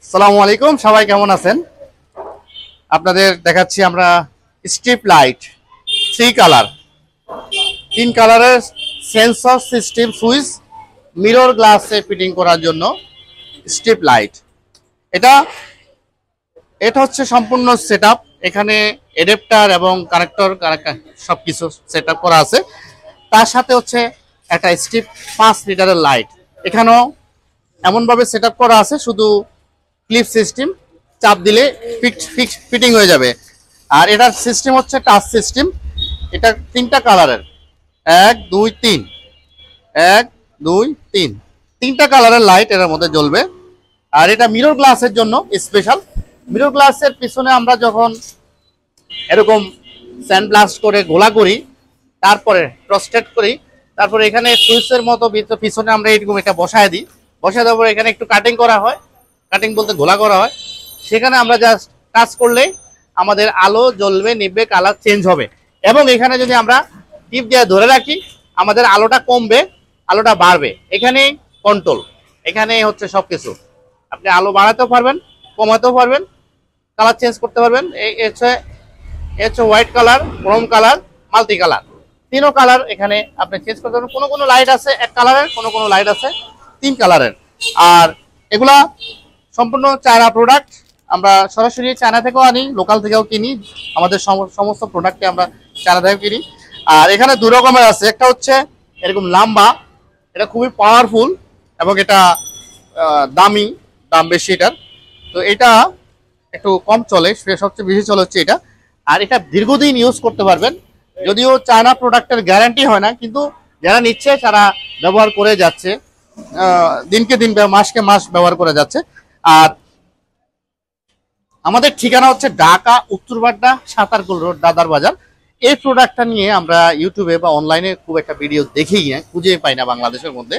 আসসালামু আলাইকুম, সবাই কেমন আছেন? আপনাদের দেখাচ্ছি আমরা স্ট্রিপ লাইট 3 কালারের সেন্সর সিস্টেম সুইচ মিরর গ্লাসে ফিটিং করার জন্য স্ট্রিপ লাইট। এটা এটা হচ্ছে সম্পূর্ণ সেটআপ। এখানে অ্যাডাপ্টার এবং কানেক্টর সবকিছু সেটআপ করা আছে। তার সাথে হচ্ছে একটা স্ট্রিপ 5 লিটারের লাইট এখানেও এমনভাবে সেটআপ করা আছে, শুধু ক্লিপ সিস্টেম, চাপ দিলে ফিটিং হয়ে যাবে। আর এটার সিস্টেম হচ্ছে টাচ সিস্টেম। এটা 3টা কালারের, 1 2 3, 1 2 3, 3টা কালারের লাইট এর মধ্যে জ্বলবে। আর এটা মিরর গ্লাসের জন্য স্পেশাল। মিরর গ্লাসের পিছনে আমরা যখন এরকম স্যান্ড ব্লাস্ট করে গোলা করি, তারপরে প্রস্টেট করি, তারপরে এখানে সুইচের মতো পিছনে আমরা এরকম এটা বসায় দিই। বসায় দেওয়ার পর এখানে একটু কাটিং করা হয়, কাটিং বলতে গোলা করা হয়। সেখানে আমরা জাস্ট টাচ করলেই আমাদের আলো জ্বলবে, নিভবে, কালার চেঞ্জ হবে। এবং এখানে যদি আমরা টিপ দিয়ে ধরে রাখি, আমাদের আলোটা কমবে, আলোটা বাড়বে। এখানে কন্ট্রোল, এখানে হচ্ছে সবকিছু। আপনি আলো বাড়াতেও পারবেন, কমাতেও পারবেন, কালার চেঞ্জ করতে পারবেন। এই হচ্ছে white colour, chrome colour, multi colour, 3ও কালার এখানে আপনি চেঞ্জ করতে পারবেন। কোনো লাইট আছে 1 কালারের, কোনো লাইট আছে 3 কালারের। আর এগুলা সম্পূর্ণ চায়না প্রোডাক্ট। আমরা সরাসরি চায়না থেকেও আনি, লোকাল থেকেও কিনি। আমাদের সমস্ত প্রোডাক্টকে আমরা চায়না থেকে কিনি। আর এখানে 2 রকমের আছে। একটা হচ্ছে এরকম লম্বা, এটা খুবই পাওয়ারফুল এবং এটা দাম বেশি এটার। তো এটা একটু কম চলে, সবচেয়ে বেশি চলে হচ্ছে এটা। আর এটা দীর্ঘদিন ইউজ করতে পারবেন। যদিও চায়না প্রোডাক্টের গ্যারান্টি হয় না, কিন্তু যারা নিচ্ছে তারা ব্যবহার করে যাচ্ছে, দিনকে দিন, মাসকে মাস ব্যবহার করে যাচ্ছে। আর আমাদের ঠিকানা হচ্ছে ঢাকা উত্তরবাড্ডা সাতারকুল রোড, দাদার বাজার। এই প্রোডাক্টটা নিয়ে আমরা ইউটিউবে বা অনলাইনে খুব একটা ভিডিও দেখেই না, খুঁজে পাই না বাংলাদেশের মধ্যে।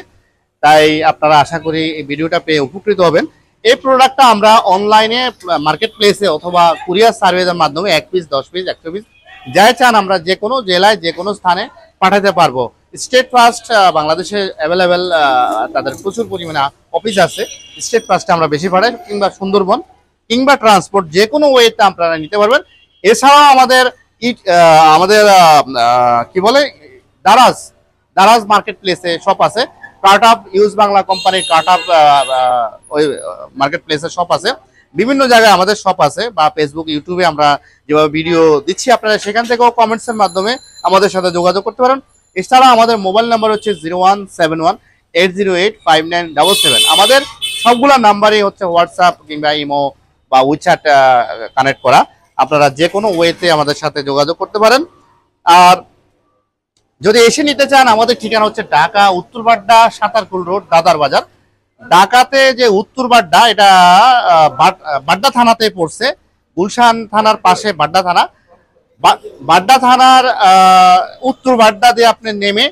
তাই আপনারা আশা করি এই ভিডিওটা পেয়ে উপকৃত হবেন। এই প্রোডাক্টটা আমরা অনলাইনে মার্কেট প্লেসে অথবা কুরিয়ার সার্ভিসের মাধ্যমে 1 পিস, 10 পিস, 100 পিস যাই চান আমরা যে কোনো জেলায়, যে কোনো স্থানে পাঠাতে পারবো। স্টেট ফার্স্ট বাংলাদেশে অ্যাভেলেবেল, তাদের প্রচুর পরিমাণে অফিস আছে। স্টেট ফার্স্টে আমরা বেশি পাঠাই, কিংবা সুন্দরবন, কিংবা ট্রান্সপোর্ট, যে কোনো ওয়েতে আপনারা নিতে পারবেন। এছাড়াও আমাদের কি বলে দারাজ মার্কেট প্লেসে শপ আছে। কার্টআপ ইউজ বাংলা কোম্পানির কার্টআপ ওই মার্কেট প্লেসে শপ আছে। বিভিন্ন জায়গায় আমাদের শপ আছে, বা ফেসবুক, ইউটিউবে আমরা যেভাবে ভিডিও দিচ্ছি, আপনারা সেখান থেকেও কমেন্টসের মাধ্যমে আমাদের সাথে যোগাযোগ করতে পারেন। এছাড়া আমাদের মোবাইল নাম্বার হচ্ছে 017180859777। আমাদের সবগুলা নাম্বারই হচ্ছে হোয়াটসঅ্যাপ কিংবা ইমো বা উইচ্যাট কানেক্ট করা। আপনারা যে কোনো ওয়েতে আমাদের সাথে যোগাযোগ করতে পারেন। আর যদি এসে নিতে চান, আমাদের ঠিকানা হচ্ছে ঢাকা উত্তরবাড্ডা সাতারকুল রোড, দাদার বাজার। ঢাকাতে যে উত্তরবাড্ডা, এটা বাড্ডা থানাতে পড়ছে। গুলশান থানার পাশে বাড্ডা থানা। বাড্ডা থানার উত্তর বাড্ডা দিয়ে আপনি নেমে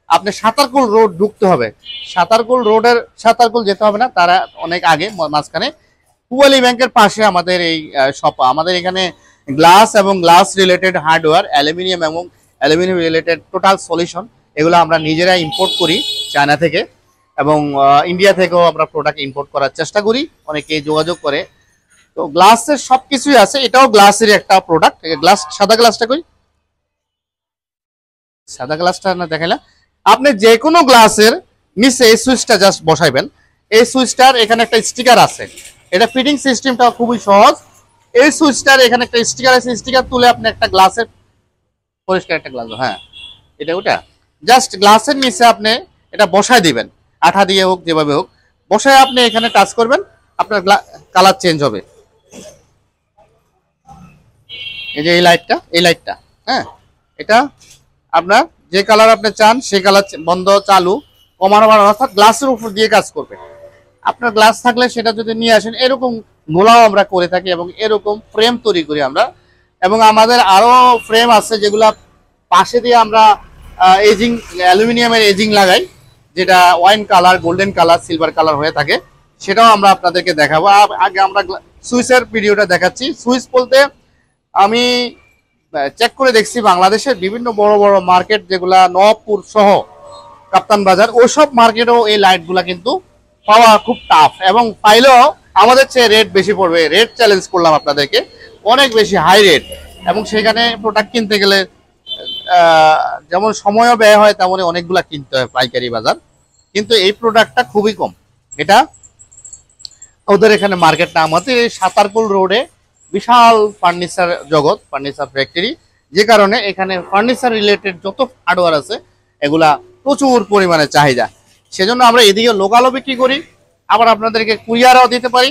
আপনি সাতারকুল রোড ঢুকতে হবে। সাতারকুল যেতে হবে না, তারা অনেক আগে, মাঝখানে পুয়ালি ব্যাংকের পাশে আমাদের এই শপ। আমাদের এখানে গ্লাস এবং গ্লাস রিলেটেড হার্ডওয়্যার, অ্যালুমিনিয়াম এবং অ্যালুমিনিয়াম রিলেটেড টোটাল সলিউশন, এগুলো আমরা নিজেরাই ইম্পোর্ট করি চায়না থেকে, এবং ইন্ডিয়া থেকেও আমরা প্রোডাক্ট ইম্পোর্ট করার চেষ্টা করি। অনেকেই যোগাযোগ করে। তো গ্লাসের সবকিছুই আছে, এটাও গ্লাসের একটা প্রোডাক্ট। গ্লাস, সাদা গ্লাসটা কই, সাদা গ্লাসটা না দেখাইলা। আপনি যে কোনো গ্লাসের নিচে এই সুইচটা জাস্ট বসাইবেন। এই সুইচটার এখানে একটা স্টিকার আছে। এটা ফিটিং সিস্টেমটা খুবই সহজ। এই সুইচটার এখানে একটা স্টিকার আছে, স্টিকার তুলে আপনি একটা গ্লাসের, পরিষ্কার একটা গ্লাস, হ্যাঁ এটা ওটা, জাস্ট গ্লাসের নিচে আপনি এটা বসায় দিবেন, আঠা দিয়ে হোক, যেভাবে হোক বসায় আপনি এখানে টাচ করবেন, আপনার কালার চেঞ্জ হবে। এই যে এই লাইটটা, হ্যাঁ, এটা আপনার যে কালার আপনি চান সেই কালার, বন্ধ, চালু, কমানো বাড়ানো, অর্থাৎ গ্লাসের উপর দিয়ে কাজ করবে। আপনার গ্লাস থাকলে সেটা যদি নিয়ে আসেন, এরকম গোলাও আমরা করে থাকি এবং এরকম ফ্রেম তৈরি করি আমরা। এবং আমাদের আরো ফ্রেম আছে যেগুলা পাশে দিয়ে আমরা এজিং, অ্যালুমিনিয়ামের এজিং লাগাই, যেটা wine colour, golden colour, silver colour হয়ে থাকে। সেটাও আমরা আপনাদেরকে দেখাবো। আগে আমরা সুইচের ভিডিওটা দেখাচ্ছি। সুইচ বলতে আমি চেক করে দেখছি বাংলাদেশের বিভিন্ন বড় বড় মার্কেট, যেগুলা নবপুর সহ কাপ্তান বাজার, ওসব মার্কেটেও এই লাইটগুলা কিন্তু পাওয়া খুব টাফ, এবং পাইলেও আমাদের চেয়ে রেট বেশি পড়বে, রেট চ্যালেঞ্জ করলাম আপনাদেরকে, অনেক বেশি হাই রেট। এবং সেখানে প্রোডাক্ট কিনতে গেলে যেমন সময়ও ব্যয় হয় তেমনই অনেকগুলা কিনতে হয় পাইকারি বাজার, কিন্তু এই প্রোডাক্টটা খুবই কম। এটা ওদের এখানে মার্কেট না, আমাদের এই সাতারকুল রোডে বিশাল ফার্নিচার জগৎ, ফার্নিচার ফ্যাক্টরি, যে কারণে এখানে ফার্নিচার রিলেটেড যত হার্ডওয়্যার আছে এগুলা প্রচুর পরিমাণে চাহিদা। সেজন্য আমরা এদিকে লোকালও বিক্রি করি, আবার আপনাদেরকে কুরিয়ারও দিতে পারি,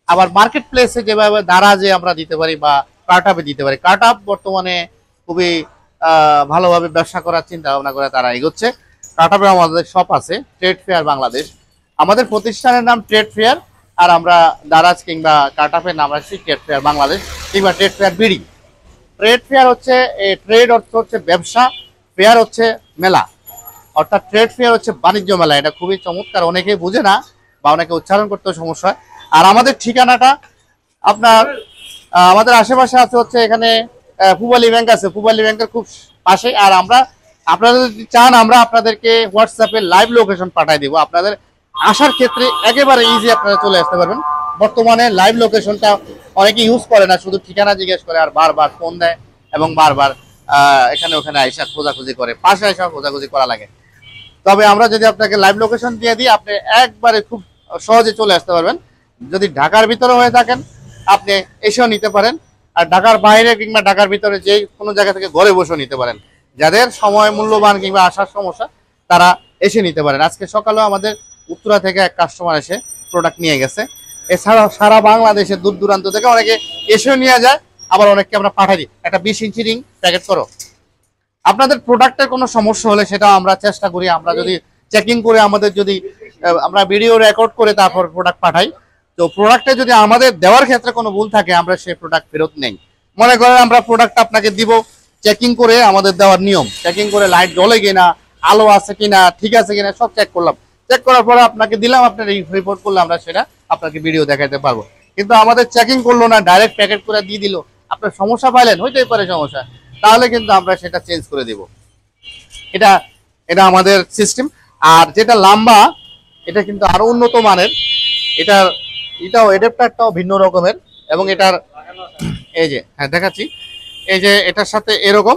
আবার মার্কেট প্লেসে যেভাবে দারাজে আমরা দিতে পারি বা কার্টআপে দিতে পারি। কার্টআপ বর্তমানে খুবই ভালোভাবে ব্যবসা করার চিন্তা ভাবনা করে তারা এগোচ্ছে। কার্টআপে আমাদের শপ আছে, ট্রেড ফেয়ার বাংলাদেশ আমাদের প্রতিষ্ঠানের নাম, ট্রেড ফেয়ার। আর আমরা দারাজ কিংবা কার্টআপের নাম রাখছি ট্রেড ফেয়ার বাংলাদেশ কিংবা trade fair BD. Trade fair হচ্ছে ট্রেড অর্থ হচ্ছে ব্যবসা, ফেয়ার হচ্ছে মেলা, অর্থাৎ ট্রেড ফেয়ার হচ্ছে বাণিজ্য মেলা। এটা খুবই চমৎকার, অনেকেই বুঝে না বা অনেকে উচ্চারণ করতে সমস্যা হয়। আর আমাদের ঠিকানাটা আপনার আমাদের আশেপাশে আছে, হচ্ছে এখানে পূবালী ব্যাংক আছে, পূবালী ব্যাংকের খুব পাশে। আর আমরা আপনারা যদি চান আমরা আপনাদেরকে হোয়াটসঅ্যাপে লাইভ লোকেশন পাঠিয়ে দিব, আপনাদের আসার ক্ষেত্রে একেবারে ইজি আপনারা চলে আসতে পারবেন। বর্তমানে লাইভ লোকেশনটা অনেকে ইউজ করে না, শুধু ঠিকানা জিজ্ঞেস করে আর বারবার ফোন দেয় এবং বারবার এখানে ওখানে আইসা খোঁজাখুঁজি করে, পাশে আইসা খোঁজাখুঁজি করা লাগে। তবে আমরা যদি আপনাকে লাইভ লোকেশন দিয়ে দিই, আপনি একবারে খুব সহজে চলে আসতে পারবেন। যদি ঢাকার ভিতরে হয়ে থাকেন আপনি এসেও নিতে পারেন, আর ঢাকার বাইরে কিংবা ঢাকার ভিতরে যে কোনো জায়গা থেকে ঘরে বসেও নিতে পারেন। যাদের সময় মূল্যবান কিংবা আসার সমস্যা তারা এসে নিতে পারেন। আজকে সকালেও আমাদের উত্তরা থেকে এক কাস্টমার এসে প্রোডাক্ট নিয়ে গেছে। এছাড়াও সারা বাংলাদেশে দূর দূরান্ত থেকে অনেকে এসেও নিয়ে যায়, আবার অনেককে আমরা পাঠাই দিই একটা 20 ইঞ্চি রিং প্যাকেট করো। আপনাদের প্রোডাক্টের কোনো সমস্যা হলে সেটাও আমরা চেষ্টা করি, আমরা যদি চেকিং করে আমাদের যদি আমরা ভিডিও রেকর্ড করে তারপর প্রোডাক্ট পাঠাই, তো প্রোডাক্টে যদি আমাদের দেওয়ার ক্ষেত্রে কোনো ভুল থাকে আমরা সেই প্রোডাক্ট ফেরত নেই। মনে করেন আমরা প্রোডাক্ট আপনাকে দিব, চেকিং করে আমাদের দেওয়ার নিয়ম, চেকিং করে লাইট জ্বলে কিনা, আলো আছে কিনা, ঠিক আছে কিনা সব চেক করলাম, চেক করার পরে আপনাকে দিলাম, আপনার রিপোর্ট করলে আমরা সেটা আপনাকে ভিডিও দেখাতে পারবো। কিন্তু আমাদের চেকিং করলো না, ডাইরেক্ট প্যাকেট করে দিয়ে দিল, আপনার সমস্যা পাইলেন, হইতেই পারে সমস্যা, তাহলে কিন্তু আমরা সেটা চেঞ্জ করে দিব। এটা এটা আমাদের সিস্টেম। আর যেটা লম্বা এটা কিন্তু আরো উন্নত মানের, এটাও অ্যাডাপ্টারটাও ভিন্ন রকমের, এবং এটার এই যে হ্যাঁ দেখাচ্ছি, এই যে এটার সাথে এরকম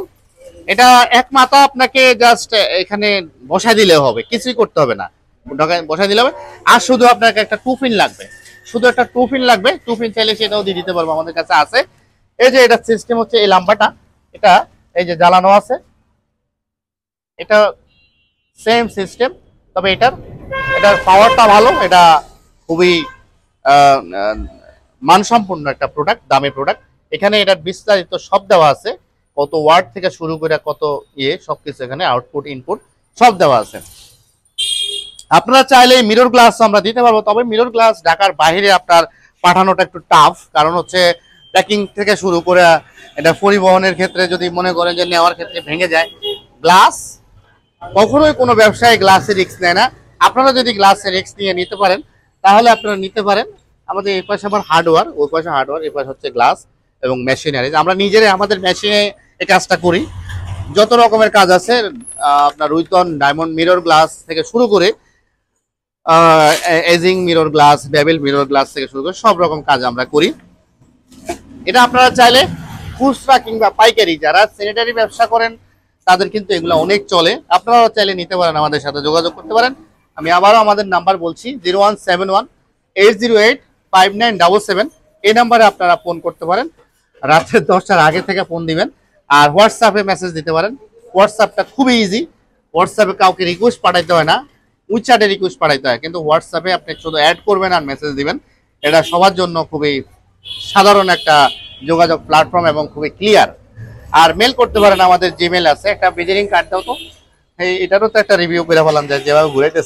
এটা এক মাথা আপনাকে জাস্ট এখানে বসাই দিলে হবে, কিছুই করতে হবে না, বসাই দিলে হবে। আর শুধু আপনাকে একটা টুপিন লাগবে, শুধু একটা টুপিন লাগবে, টুপিন চাইলে সেটাও দিয়ে দিতে পারবো, আমাদের কাছে আছে। এই যে এটা সিস্টেম হচ্ছে এই লাম্বাটা, এটা এই যে জ্বালানো আছে, এটা সেম সিস্টেম, তবে এটার পাওয়ারটা ভালো, এটা খুবই মানসম্পন্ন একটা প্রোডাক্ট, দামি প্রোডাক্ট। এখানে এটার বিস্তারিত সব দেওয়া আছে, কত ওয়াট থেকে শুরু করে কত সবকিছু এখানে আউটপুট ইনপুট সব দেওয়া আছে। আপনারা চাইলে মিরর গ্লাস আমরা দিতে পারবো, তবে মিরর গ্লাস ঢাকার বাইরে আপনার পাঠানোটা একটু টাফ, কারণ হচ্ছে প্যাকিং থেকে শুরু করে এটা পরিবহনের ক্ষেত্রে যদি মনে করেন যে নেওয়ার ক্ষেত্রে ভেঙে যায়, গ্লাস কখনোই কোনো ব্যবসায়ী গ্লাসের রিস্ক নেয় না। আপনারা যদি গ্লাসের রিস্ক নিয়ে নিতে পারেন তাহলে আপনারা নিতে পারেন। আমাদের এই পাশে আবার হার্ডওয়্যার, ওই পাশে হার্ডওয়্যার, এই পাশে হচ্ছে গ্লাস এবং মেশিনারি। আমরা নিজেরাই আমাদের মেশিনে এই কাজটা করি, যত রকমের কাজ আছে আপনার রুইতন ডায়মন্ড মিরর গ্লাস থেকে শুরু করে edging mirror glass, bevel mirror glass থেকে শুরু করে সব রকম কাজ আমরা করি। এটা আপনারা চাইলে খুচরা কিংবা পাইকারি যারা স্যানিটারি ব্যবসা করেন তাদের কিন্তু এগুলো অনেক চলে, আপনারাও চাইলে নিতে পারেন, আমাদের সাথে যোগাযোগ করতে পারেন। আমি আবারও আমাদের নাম্বার বলছি 017180859777, এই নাম্বারে আপনারা ফোন করতে পারেন, রাতের 10টার আগে থেকে ফোন দিবেন। আর হোয়াটসঅ্যাপে মেসেজ দিতে পারেন, হোয়াটসঅ্যাপটা খুবই ইজি, হোয়াটসঅ্যাপে কাউকে রিকোয়েস্ট পাঠাইতে হয় না, উইচ্যাটে রিকোয়েস্ট পাঠাইতে হয়, কিন্তু হোয়াটসঅ্যাপে আপনি শুধু অ্যাড করবেন আর মেসেজ দিবেন। এটা সবার জন্য খুবই সাধারণ একটা যোগাযোগ প্ল্যাটফর্ম এবং খুবই ক্লিয়ার। আর মেল করতে পারেন, আমাদের জিমেল আছে, একটা ভিজিটিং কার্ড দাও তো, এটারও তো একটা রিভিউ করে বললাম যেভাবে ঘুরাইতেছে।